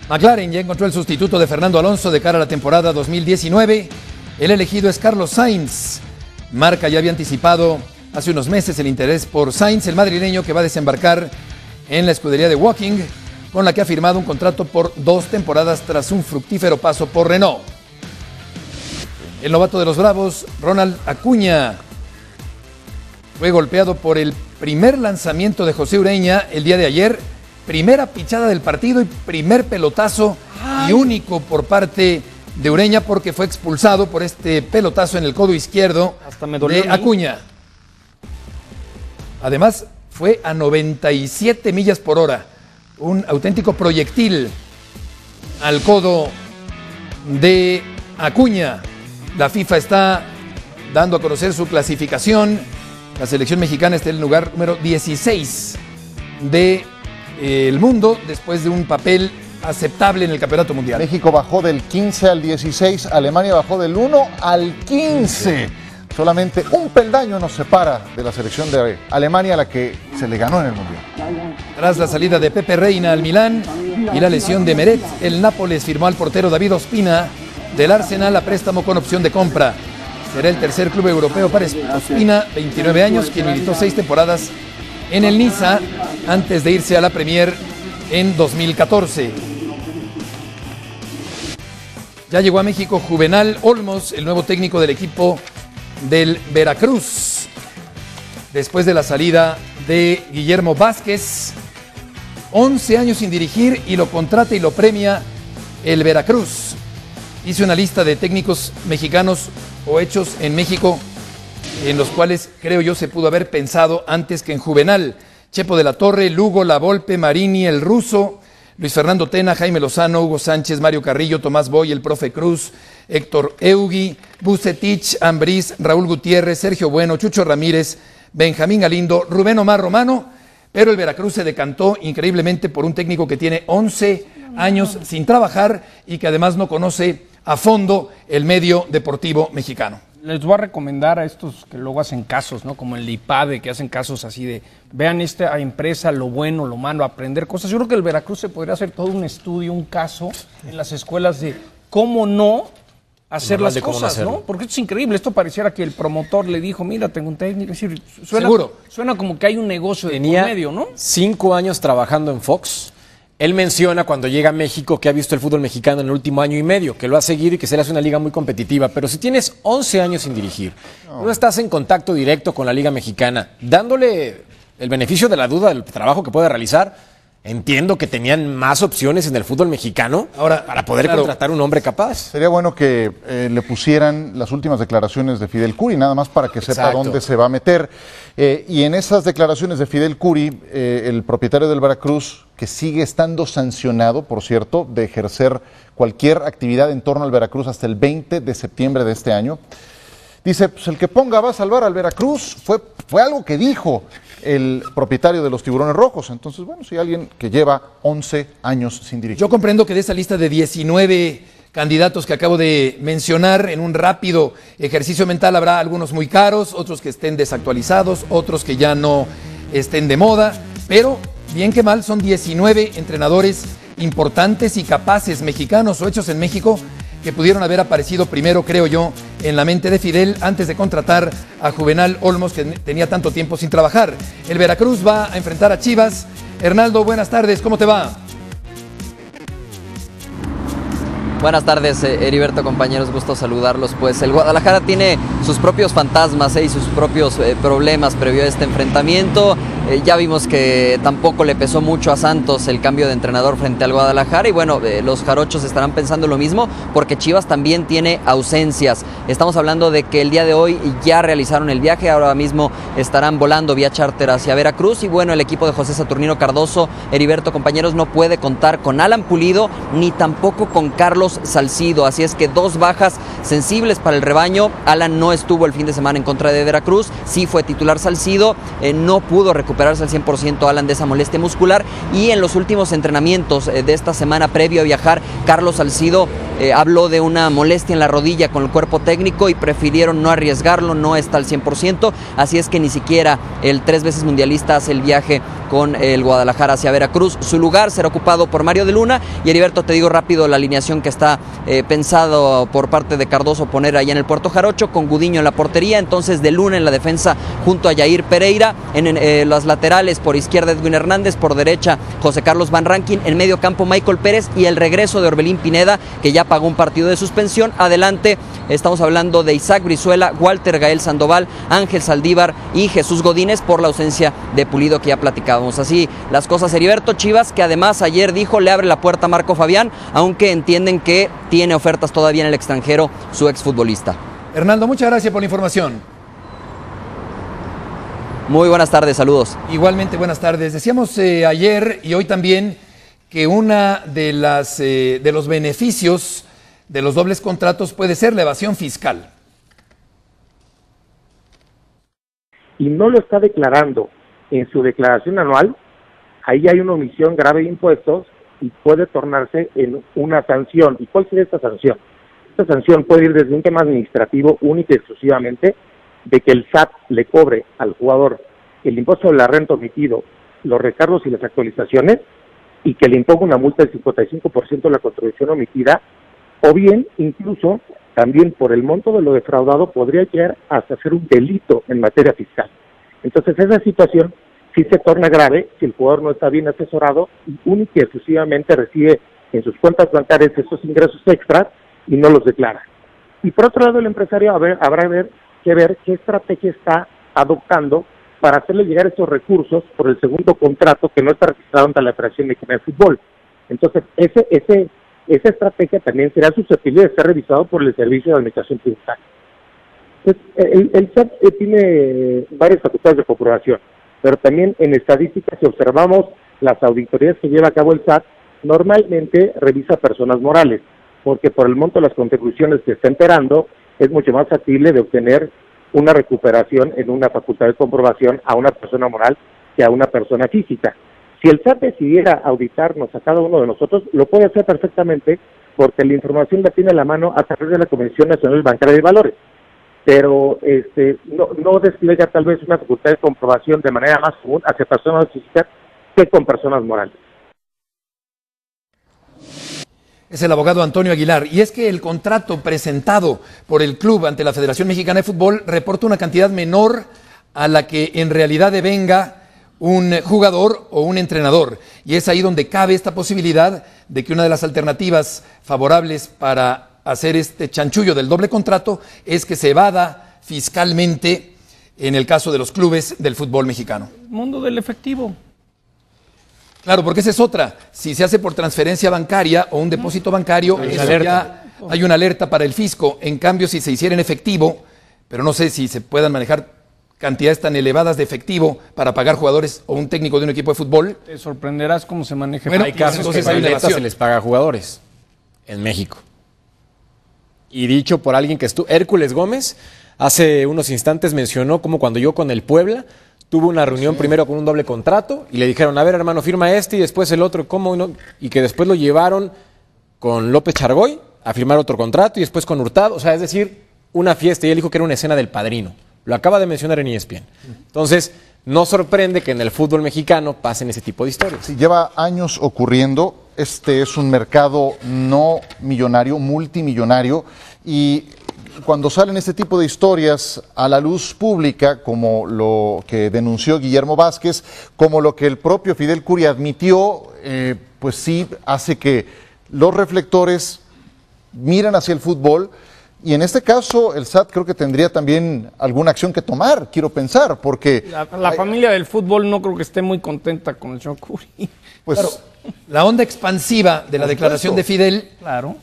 McLaren ya encontró el sustituto de Fernando Alonso de cara a la temporada 2019. El elegido es Carlos Sainz. Marca ya había anticipado hace unos meses el interés por Sainz, el madrileño que va a desembarcar en la escudería de Woking, con la que ha firmado un contrato por 2 temporadas tras un fructífero paso por Renault. El novato de los Bravos, Ronald Acuña, fue golpeado por el primer lanzamiento de José Ureña el día de ayer. Primera pichada del partido y primer pelotazo y único por parte de Ureña, porque fue expulsado por este pelotazo en el codo izquierdo de Acuña. Además, fue a 97 millas por hora. Un auténtico proyectil al codo de Acuña. La FIFA está dando a conocer su clasificación. La selección mexicana está en el lugar número 16 del mundo, después de un papel aceptable en el Campeonato Mundial. México bajó del 15 al 16, Alemania bajó del 1 al 15. Solamente un peldaño nos separa de la selección de Alemania, a la que se le ganó en el Mundial. Tras la salida de Pepe Reina al Milán y la lesión de Meret, el Nápoles firmó al portero David Ospina del Arsenal a préstamo con opción de compra. Será el tercer club europeo para Ospina, 29 años, quien militó 6 temporadas en el Niza antes de irse a la Premier en 2014. Ya llegó a México Juvenal Olmos, el nuevo técnico del equipo del Veracruz. Después de la salida de Guillermo Vázquez, 11 años sin dirigir, y lo contrata y lo premia el Veracruz. Hice una lista de técnicos mexicanos o hechos en México en los cuales creo yo se pudo haber pensado antes que en Juvenal. Chepo de la Torre, Lugo, La Volpe, Marini, el Ruso, Luis Fernando Tena, Jaime Lozano, Hugo Sánchez, Mario Carrillo, Tomás Boy, el Profe Cruz, Héctor Eugui, Bucetich, Ambriz, Raúl Gutiérrez, Sergio Bueno, Chucho Ramírez, Benjamín Galindo, Rubén Omar Romano, pero el Veracruz se decantó increíblemente por un técnico que tiene 11 años sin trabajar y que además no conoce a fondo el medio deportivo mexicano. Les voy a recomendar a estos que luego hacen casos, ¿no? Como el IPADE, que hacen casos así de, vean esta empresa, lo bueno, lo malo, aprender cosas. Yo creo que el Veracruz se podría hacer todo un estudio, un caso en las escuelas de cómo no hacer las cosas, ¿no? Porque esto es increíble. Esto pareciera que el promotor le dijo, mira, tengo un técnico. Es decir, suena como que hay un negocio de por medio, ¿no? 5 años trabajando en Fox. Él menciona cuando llega a México que ha visto el fútbol mexicano en el último año y medio, que lo ha seguido y que se le hace una liga muy competitiva. Pero si tienes 11 años sin dirigir, no estás en contacto directo con la liga mexicana, dándole el beneficio de la duda del trabajo que puede realizar, entiendo que tenían más opciones en el fútbol mexicano para poder contratar un hombre capaz. Sería bueno que le pusieran las últimas declaraciones de Fidel Curi, nada más para que sepa dónde se va a meter. Y en esas declaraciones de Fidel Curi, el propietario del Veracruz, que sigue estando sancionado, por cierto, de ejercer cualquier actividad en torno al Veracruz hasta el 20 de septiembre de este año, dice, pues el que ponga va a salvar al Veracruz. Fue algo que dijo el propietario de los Tiburones Rojos. Entonces, bueno, si alguien que lleva 11 años sin dirigir. Yo comprendo que de esa lista de 19 candidatos que acabo de mencionar, en un rápido ejercicio mental habrá algunos muy caros, otros que estén desactualizados, otros que ya no estén de moda, pero bien que mal son 19 entrenadores importantes y capaces mexicanos o hechos en México que pudieron haber aparecido primero, creo yo, en la mente de Fidel antes de contratar a Juvenal Olmos, que tenía tanto tiempo sin trabajar. El Veracruz va a enfrentar a Chivas. Hernaldo, buenas tardes, ¿cómo te va? Buenas tardes, Heriberto, compañeros, gusto saludarlos. Pues el Guadalajara tiene sus propios fantasmas y sus propios problemas previo a este enfrentamiento. Ya vimos que tampoco le pesó mucho a Santos el cambio de entrenador frente al Guadalajara, y bueno, los jarochos estarán pensando lo mismo porque Chivas también tiene ausencias. Estamos hablando de que el día de hoy ya realizaron el viaje, ahora mismo estarán volando vía charter hacia Veracruz, y bueno, el equipo de José Saturnino Cardoso, Heriberto, compañeros, no puede contar con Alan Pulido ni tampoco con Carlos Salcido, así es que 2 bajas sensibles para el rebaño. Alan no estuvo el fin de semana en contra de Veracruz, sí fue titular Salcido, no pudo recuperarse al 100% Alan de esa molestia muscular, y en los últimos entrenamientos de esta semana previo a viajar, Carlos Salcido habló de una molestia en la rodilla con el cuerpo técnico y prefirieron no arriesgarlo, no está al 100%, así es que ni siquiera el 3 veces mundialista hace el viaje con el Guadalajara hacia Veracruz. Su lugar será ocupado por Mario de Luna. Y Heriberto, te digo rápido la alineación que está pensado por parte de Cardoso poner allá en el Puerto Jarocho, con Gudiño en la portería, entonces de Luna en la defensa junto a Yair Pereira, en las laterales por izquierda Edwin Hernández, por derecha José Carlos Van Rankin, en medio campo Michael Pérez y el regreso de Orbelín Pineda, que ya pagó un partido de suspensión. Adelante estamos hablando de Isaac Brizuela, Walter Gael Sandoval, Ángel Saldívar y Jesús Godínez, por la ausencia de Pulido que ya platicábamos. Así las cosas, Heriberto. Chivas, que además ayer dijo le abre la puerta a Marco Fabián, aunque entienden que tiene ofertas todavía en el extranjero su exfutbolista. Hernando, muchas gracias por la información. Muy buenas tardes, saludos. Igualmente, buenas tardes. Decíamos ayer y hoy también que una de los beneficios de los dobles contratos puede ser la evasión fiscal. Y no lo está declarando en su declaración anual, ahí hay una omisión grave de impuestos y puede tornarse en una sanción. ¿Y cuál sería esta sanción? Esta sanción puede ir desde un tema administrativo único y exclusivamente, de que el SAT le cobre al jugador el impuesto de la renta omitido, los recargos y las actualizaciones, y que le imponga una multa del 55% de la contribución omitida, o bien, incluso, también por el monto de lo defraudado, podría llegar hasta ser un delito en materia fiscal. Entonces, esa situación sí se torna grave si el jugador no está bien asesorado y única y exclusivamente recibe en sus cuentas bancarias esos ingresos extras y no los declara. Y por otro lado, el empresario habrá que ver qué estrategia está adoptando para hacerle llegar esos recursos por el segundo contrato que no está registrado ante la Federación Mexicana de Fútbol. Entonces, esa estrategia también será susceptible de ser revisado por el Servicio de Administración Tributaria. El SAT tiene varias facultades de comprobación, pero también en estadísticas, si observamos las auditorías que lleva a cabo el SAT, normalmente revisa personas morales, porque por el monto de las contribuciones que está enterando, es mucho más factible de obtener una recuperación en una facultad de comprobación a una persona moral que a una persona física. Si el SAT decidiera auditarnos a cada uno de nosotros, lo puede hacer perfectamente, porque la información la tiene a la mano a través de la Comisión Nacional Bancaria de Valores, pero no despliega tal vez una facultad de comprobación de manera más común hacia personas físicas que con personas morales. Es el abogado Antonio Aguilar. Y es que el contrato presentado por el club ante la Federación Mexicana de Fútbol reporta una cantidad menor a la que en realidad devenga un jugador o un entrenador. Y es ahí donde cabe esta posibilidad de que una de las alternativas favorables para hacer este chanchullo del doble contrato es que se evada fiscalmente en el caso de los clubes del fútbol mexicano. El mundo del efectivo. Claro, porque esa es otra. Si se hace por transferencia bancaria o un depósito bancario, ya hay una alerta para el fisco. En cambio, si se hiciera en efectivo, pero no sé si se puedan manejar cantidades tan elevadas de efectivo para pagar jugadores o un técnico de un equipo de fútbol. Te sorprenderás cómo se maneja. Bueno, hay casos que se les paga a jugadores en México. Y dicho por alguien que estuvo, Hércules Gómez, hace unos instantes mencionó cómo cuando yo con el Puebla tuvo una reunión primero con un doble contrato y le dijeron, a ver hermano, firma este y después el otro, ¿cómo no? Y que después lo llevaron con López Chargoy a firmar otro contrato y después con Hurtado, o sea, es decir, una fiesta, y él dijo que era una escena del Padrino. Lo acaba de mencionar en ESPN. Entonces, no sorprende que en el fútbol mexicano pasen ese tipo de historias. Sí, lleva años ocurriendo. Este es un mercado no millonario, multimillonario, y cuando salen este tipo de historias a la luz pública, como lo que denunció Guillermo Vázquez, como lo que el propio Fidel Curi admitió, pues sí hace que los reflectores miran hacia el fútbol. Y en este caso, el SAT creo que tendría también alguna acción que tomar, quiero pensar, porque... La familia del fútbol no creo que esté muy contenta con el señor Curi. Pues, claro, la onda expansiva de la declaración de Fidel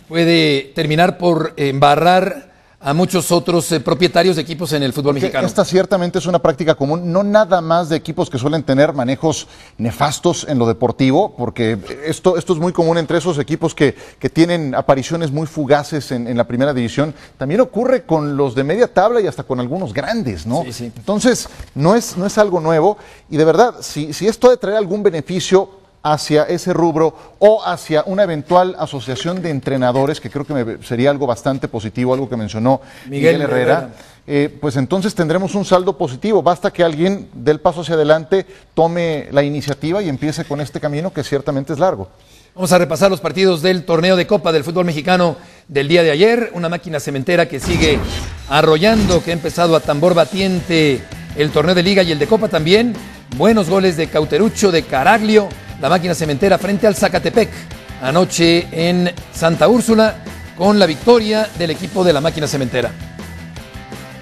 puede terminar por embarrar a muchos otros propietarios de equipos en el fútbol mexicano. Esta ciertamente es una práctica común, no nada más de equipos que suelen tener manejos nefastos en lo deportivo, porque esto es muy común entre esos equipos que tienen apariciones muy fugaces en la primera división. También ocurre con los de media tabla y hasta con algunos grandes, ¿no? Sí, sí. Entonces, no es algo nuevo, y de verdad, si esto ha de traer algún beneficio, hacia ese rubro o hacia una eventual asociación de entrenadores, que creo que sería algo bastante positivo, algo que mencionó Miguel Herrera, pues entonces tendremos un saldo positivo. Basta que alguien dé el paso hacia adelante, tome la iniciativa y empiece con este camino que ciertamente es largo. Vamos a repasar los partidos del torneo de Copa del fútbol mexicano del día de ayer. Una máquina cementera que sigue arrollando, que ha empezado a tambor batiente el torneo de Liga y el de Copa también. Buenos goles de Cauterucho, de Caraglio. La máquina cementera frente al Zacatepec anoche en Santa Úrsula, con la victoria del equipo de la máquina cementera.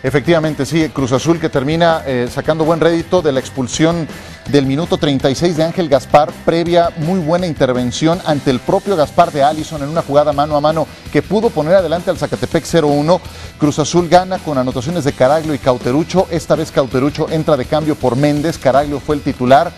Efectivamente, sí, Cruz Azul que termina sacando buen rédito de la expulsión del minuto 36 de Ángel Gaspar, previa muy buena intervención ante el propio Gaspar de Allison en una jugada mano a mano que pudo poner adelante al Zacatepec 0-1. Cruz Azul gana con anotaciones de Caraglio y Cauterucho. Esta vez Cauterucho entra de cambio por Méndez, Caraglio fue el titular.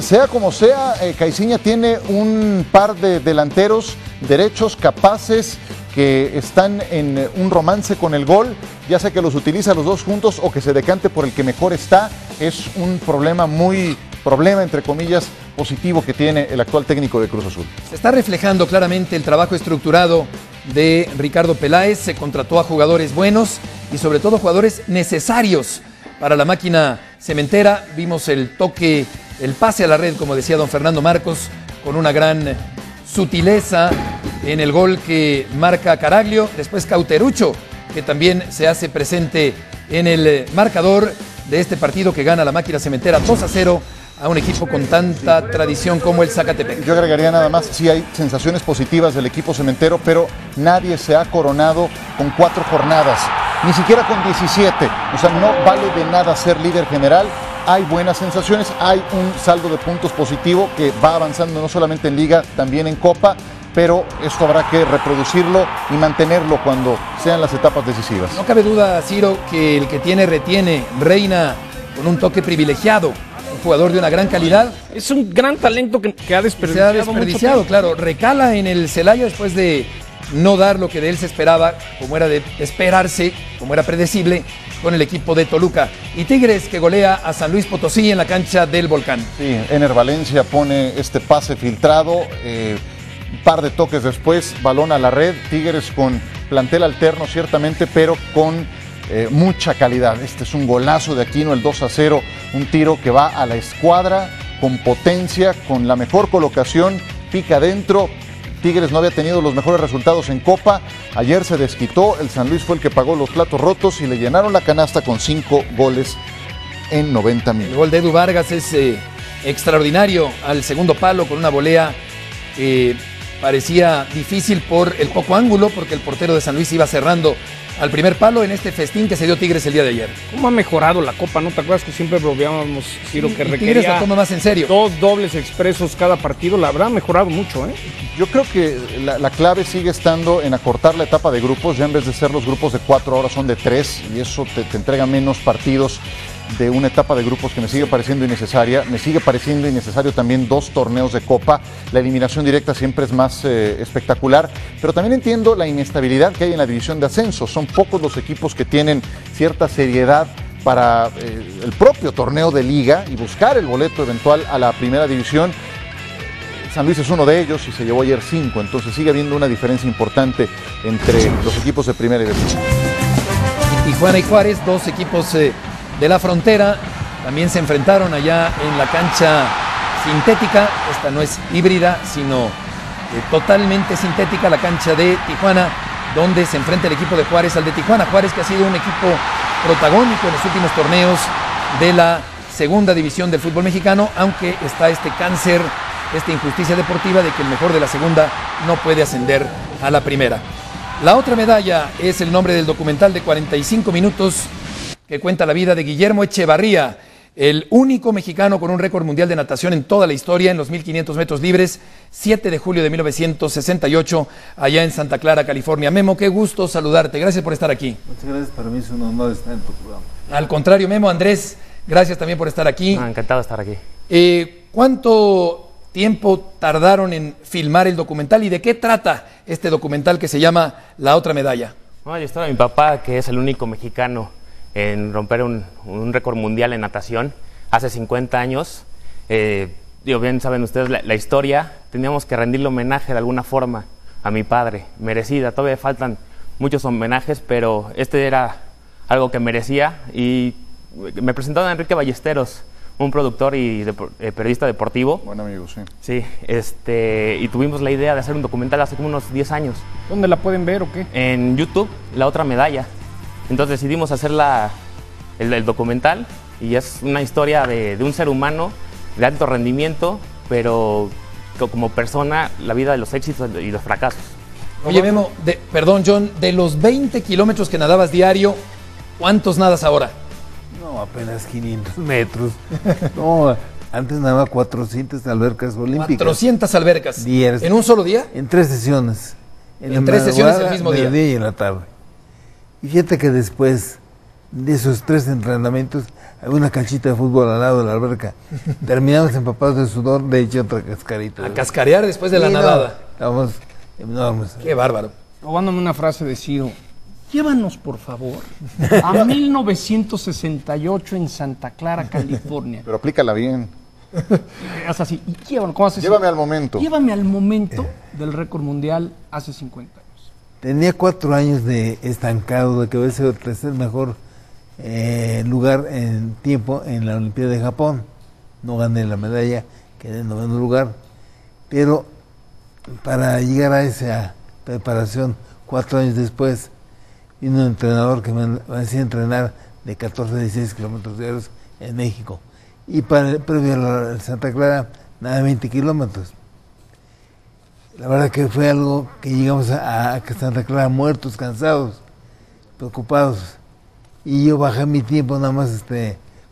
Sea como sea, Caixinha tiene un par de delanteros derechos capaces que están en un romance con el gol, ya sea que los utiliza los dos juntos o que se decante por el que mejor está. Es un problema entre comillas, positivo que tiene el actual técnico de Cruz Azul. Se está reflejando claramente el trabajo estructurado de Ricardo Peláez. Se contrató a jugadores buenos y sobre todo jugadores necesarios para la máquina cementera. Vimos el toque, el pase a la red, como decía don Fernando Marcos, con una gran sutileza en el gol que marca Caraglio. Después Cauterucho, que también se hace presente en el marcador de este partido que gana la máquina cementera 2-0 a un equipo con tanta tradición como el Zacatepec. Yo agregaría nada más, sí hay sensaciones positivas del equipo cementero, pero nadie se ha coronado con 4 jornadas, ni siquiera con 17. O sea, no vale de nada ser líder general. Hay buenas sensaciones, hay un saldo de puntos positivo que va avanzando no solamente en Liga, también en Copa, pero esto habrá que reproducirlo y mantenerlo cuando sean las etapas decisivas. No cabe duda, Ciro, que el que tiene retiene. Reina con un toque privilegiado, un jugador de una gran calidad. Es un gran talento que ha desperdiciado. Se ha desperdiciado, claro. Recala en el Celaya después de no dar lo que de él se esperaba, como era de esperarse, como era predecible, con el equipo de Toluca. Y Tigres que golea a San Luis Potosí en la cancha del Volcán. Sí, Ener Valencia pone este pase filtrado, un par de toques después, balón a la red. Tigres con plantel alterno ciertamente, pero con mucha calidad. Este es un golazo de Aquino, el 2-0, un tiro que va a la escuadra con potencia, con la mejor colocación, pica adentro. Tigres no había tenido los mejores resultados en Copa, ayer se desquitó, el San Luis fue el que pagó los platos rotos y le llenaron la canasta con 5 goles en 90 minutos. El gol de Edu Vargas es extraordinario al segundo palo con una volea que parecía difícil por el poco ángulo, porque el portero de San Luis iba cerrando al primer palo en este festín que se dio Tigres el día de ayer. ¿Cómo ha mejorado la Copa? ¿No te acuerdas que siempre bromeábamos, Ciro, que requería Tigres la toma más en serio? 2 dobles expresos cada partido? La verdad ha mejorado mucho, ¿eh? Yo creo que la clave sigue estando en acortar la etapa de grupos. Ya en vez de ser los grupos de 4 ahora son de 3 y eso te entrega menos partidos de una etapa de grupos que me sigue pareciendo innecesaria. Me sigue pareciendo innecesario también 2 torneos de Copa. La eliminación directa siempre es más espectacular, pero también entiendo la inestabilidad que hay en la división de ascenso. Son pocos los equipos que tienen cierta seriedad para el propio torneo de Liga y buscar el boleto eventual a la primera división. San Luis es uno de ellos y se llevó ayer 5, entonces sigue habiendo una diferencia importante entre los equipos de primera y de segunda. Tijuana y Juárez, 2 equipos de la frontera, también se enfrentaron allá en la cancha sintética. Esta no es híbrida, sino totalmente sintética, la cancha de Tijuana, donde se enfrenta el equipo de Juárez al de Tijuana. Juárez, que ha sido un equipo protagónico en los últimos torneos de la segunda división del fútbol mexicano, aunque está este cáncer, esta injusticia deportiva de que el mejor de la segunda no puede ascender a la primera. La otra medalla es el nombre del documental de 45 minutos que cuenta la vida de Guillermo Echevarría, el único mexicano con un récord mundial de natación en toda la historia en los 1500 metros libres, 7 de julio de 1968, allá en Santa Clara, California. Memo, qué gusto saludarte, gracias por estar aquí. Muchas gracias, para mí es un honor estar en tu programa. Al contrario, Memo. Andrés, gracias también por estar aquí. Encantado de estar aquí. ¿Cuánto tiempo tardaron en filmar el documental y de qué trata este documental que se llama La Otra Medalla? No, yo estaba mi papá, que es el único mexicano en romper un récord mundial en natación hace 50 años. bien saben ustedes la historia, teníamos que rendirle homenaje de alguna forma a mi padre, merecida. Todavía faltan muchos homenajes, pero este era algo que merecía. Y me presentaron a Enrique Ballesteros, un productor y periodista deportivo. Buen amigo, sí. Sí, y tuvimos la idea de hacer un documental hace como unos 10 años. ¿Dónde la pueden ver o qué? En YouTube, La Otra Medalla. Entonces decidimos hacer el documental, y es una historia de un ser humano de alto rendimiento, pero como persona, la vida de los éxitos y los fracasos. Oye, Memo, perdón, John, de los 20 kilómetros que nadabas diario, ¿cuántos nadas ahora? No, apenas 500 metros. No, antes nadaba 400 albercas olímpicas. 400 albercas. Diarias. ¿En un solo día? En 3 sesiones. En 3 sesiones el mismo día. Y en la tarde. Y fíjate que después de esos 3 entrenamientos, había una canchita de fútbol al lado de la alberca. Terminamos empapados de sudor, de hecho otra cascarita. A cascarear después de la nadada. Estábamos enormes. Qué bárbaro. Robándome una frase de Ciro. Llévanos, por favor, a 1968 en Santa Clara, California. Pero aplícala bien. Haz así. Y llévanos, ¿cómo haces? Llévame al momento. Llévame al momento del récord mundial hace 50 años. Tenía 4 años de estancado, de que había sido el tercer mejor lugar en tiempo en la Olimpiada de Japón. No gané la medalla, quedé en 9º lugar. Pero para llegar a esa preparación, 4 años después, vino un entrenador que me hacía entrenar de 14 a 16 kilómetros diarios en México. Y previo a Santa Clara, nada, 20 kilómetros. La verdad que fue algo que llegamos a Santa Clara muertos, cansados, preocupados. Y yo bajé mi tiempo nada más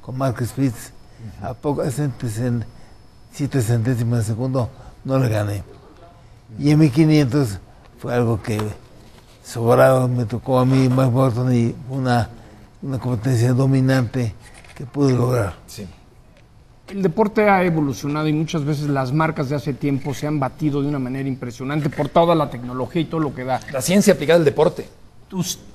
con Mark Spitz. A poco, 7 centésimos de segundo, no le gané. Y en 1500 fue algo que sobrado me tocó a mí, Mark Burton, y una competencia dominante que pude lograr. Sí. El deporte ha evolucionado y muchas veces las marcas de hace tiempo se han batido de una manera impresionante por toda la tecnología y todo lo que da. La ciencia aplicada al deporte.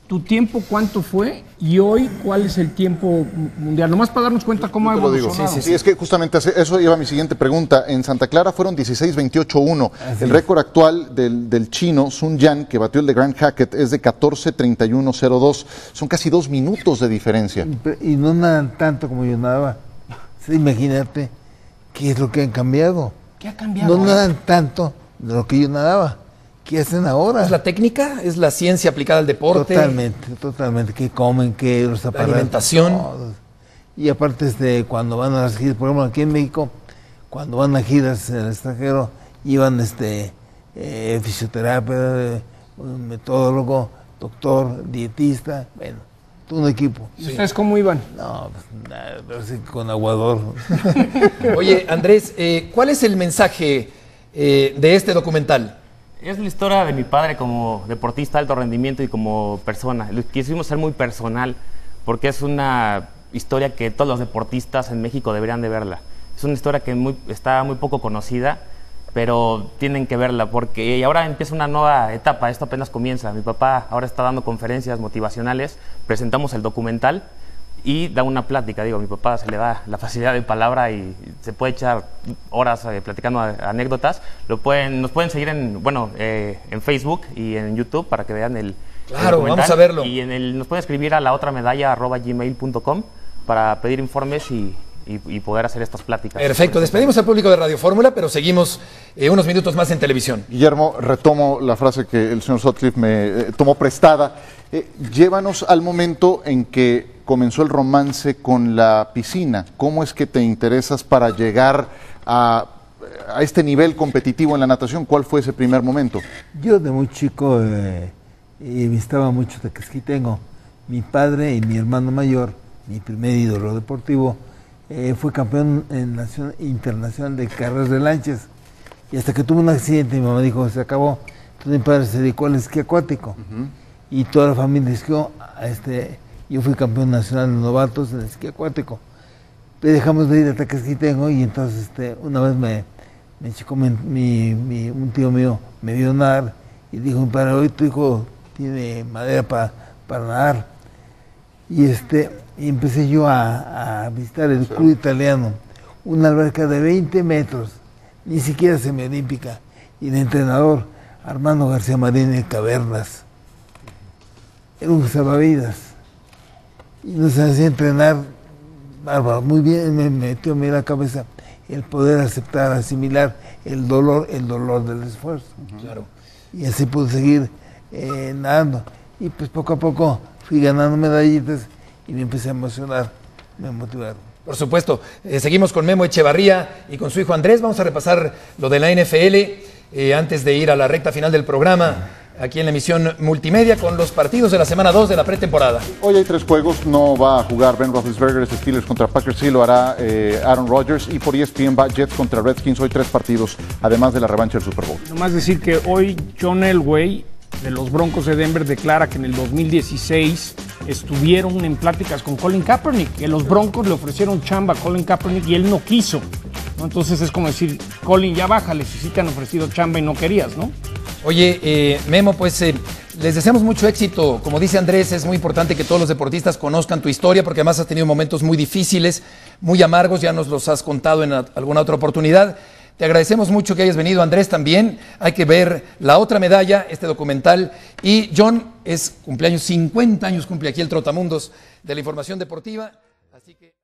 ¿Tu tiempo cuánto fue y hoy cuál es el tiempo mundial? Nomás para darnos cuenta cómo ha evolucionado. Sí, es que justamente eso iba a mi siguiente pregunta. En Santa Clara fueron 16:28.1. El récord actual del chino Sun Yan, que batió el de Grant Hackett, es de 14:31.02. Son casi 2 minutos de diferencia. Y no nadan tanto como yo nadaba. Sí, imagínate qué es lo que han cambiado. ¿Qué ha cambiado? No nadan tanto de lo que yo nadaba. ¿Qué hacen ahora? ¿Es la técnica? ¿Es la ciencia aplicada al deporte? Totalmente. ¿Qué comen? ¿Qué los aparatos? La alimentación. Todos. Y aparte, cuando van a las giras, por ejemplo, aquí en México, cuando van a giras en el extranjero, iban fisioterapia, un metodólogo, doctor, dietista, bueno, todo un equipo. ¿Y ustedes cómo iban? No, pues nada, con aguador. Oye, Andrés, ¿cuál es el mensaje de este documental? Es la historia de mi padre como deportista de alto rendimiento y como persona. Quisimos ser muy personal porque es una historia que todos los deportistas en México deberían de verla. Es una historia que está muy poco conocida, pero tienen que verla porque ahora empieza una nueva etapa, esto apenas comienza. Mi papá ahora está dando conferencias motivacionales, presentamos el documental y da una plática. Digo, a mi papá se le da la facilidad de palabra y se puede echar horas platicando anécdotas. Nos pueden seguir en Facebook y en YouTube para que vean el documental. Vamos a verlo. Y nos pueden escribir a laotramedalla@gmail.com para pedir informes y poder hacer estas pláticas. Perfecto, despedimos al público de Radio Fórmula, pero seguimos unos minutos más en televisión. Guillermo, retomo la frase que el señor Sutcliffe me tomó prestada. Llévanos al momento en que comenzó el romance con la piscina. ¿Cómo es que te interesas para llegar a este nivel competitivo en la natación? ¿Cuál fue ese primer momento? Yo de muy chico visitaba mucho Tequesquitengo. Mi padre y mi hermano mayor, mi primer ídolo deportivo, fue campeón internacional de carreras de lanchas. Y hasta que tuvo un accidente, mi mamá dijo, se acabó. Entonces mi padre se dedicó al esquí acuático. Y toda la familia esquió. Yo fui campeón nacional de novatos en esquí acuático. Dejamos de ir a Tequesquitengo y entonces una vez me chicó un tío mío, me vio nadar y dijo, mi padre, hoy tu hijo tiene madera para nadar. Y empecé yo a visitar el club italiano, una alberca de 20 metros, ni siquiera semiolímpica, y el entrenador Armando García Marín en cavernas. Era un salvavidas. Y nos hacía entrenar, bárbaro, muy bien, me metió en la cabeza el poder aceptar, asimilar el dolor del esfuerzo. Claro. Y así pude seguir nadando. Y pues poco a poco fui ganando medallitas y me empecé a emocionar, me motivaron. Por supuesto. Seguimos con Memo Echevarría y con su hijo Andrés. Vamos a repasar lo de la NFL antes de ir a la recta final del programa, aquí en la emisión multimedia con los partidos de la semana 2 de la pretemporada. Hoy hay 3 juegos, no va a jugar Ben Roethlisberger, Steelers contra Packers, sí lo hará Aaron Rodgers, y por ESPN va Jets contra Redskins. Hoy 3 partidos, además de la revancha del Super Bowl. Nomás decir que hoy John Elway de los Broncos de Denver declara que en el 2016 estuvieron en pláticas con Colin Kaepernick, que los Broncos le ofrecieron chamba a Colin Kaepernick y él no quiso, ¿no? Entonces es como decir, Colin, ya bájale, si te han ofrecido chamba y no querías, ¿no? Oye, Memo, pues les deseamos mucho éxito. Como dice Andrés, es muy importante que todos los deportistas conozcan tu historia, porque además has tenido momentos muy difíciles, muy amargos, ya nos los has contado en alguna otra oportunidad. Te agradecemos mucho que hayas venido, Andrés, también. Hay que ver la otra medalla, este documental. Y John, es cumpleaños, 50 años cumple aquí el Trotamundos de la Información Deportiva. Así que...